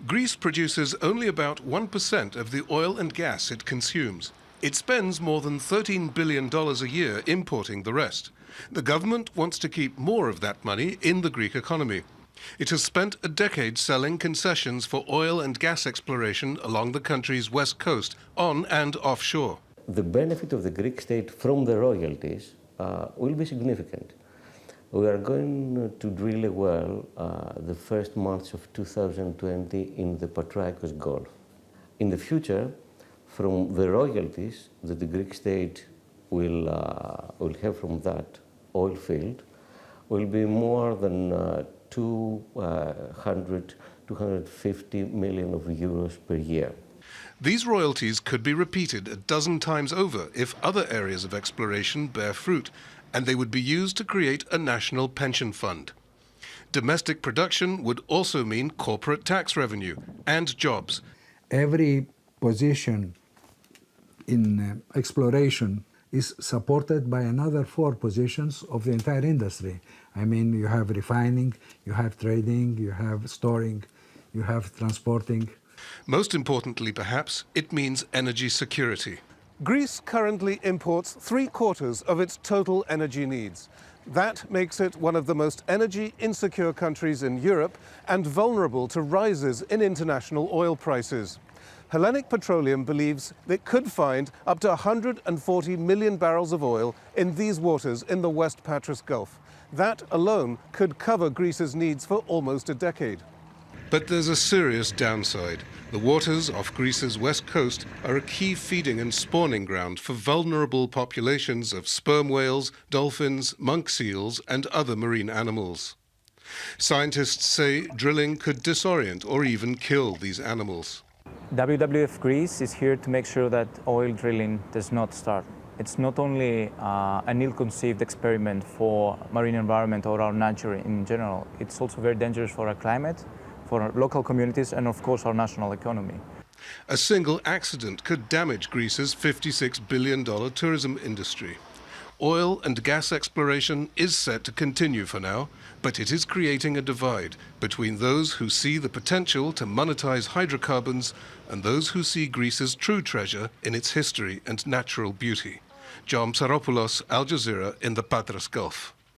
Greece produces only about 1% of the oil and gas it consumes. It spends more than $13 billion a year importing the rest. The government wants to keep more of that money in the Greek economy. It has spent a decade selling concessions for oil and gas exploration along the country's west coast, on and offshore. The benefit of the Greek state from the royalties will be significant. We are going to drill a well the first months of 2020 in the Patras Gulf. In the future, from the royalties that the Greek state will have from that oil field, will be more than 250 million of euros per year. These royalties could be repeated a dozen times over if other areas of exploration bear fruit, and they would be used to create a national pension fund. Domestic production would also mean corporate tax revenue and jobs. Every position in exploration is supported by another 4 positions of the entire industry. I mean, you have refining, you have trading, you have storing, you have transporting. Most importantly, perhaps, it means energy security. Greece currently imports 3/4 of its total energy needs. That makes it one of the most energy insecure countries in Europe and vulnerable to rises in international oil prices. Hellenic Petroleum believes it could find up to 140 million barrels of oil in these waters in the West Patras Gulf. That alone could cover Greece's needs for almost a decade. But there's a serious downside. The waters off Greece's west coast are a key feeding and spawning ground for vulnerable populations of sperm whales, dolphins, monk seals, and other marine animals. Scientists say drilling could disorient or even kill these animals. WWF Greece is here to make sure that oil drilling does not start. It's not only an ill-conceived experiment for marine environment or our nature in general, it's also very dangerous for our climate, for our local communities, and of course our national economy. A single accident could damage Greece's $56 billion tourism industry. Oil and gas exploration is set to continue for now, but it is creating a divide between those who see the potential to monetize hydrocarbons and those who see Greece's true treasure in its history and natural beauty. Psaropoulos, Al Jazeera, in the Patras Gulf.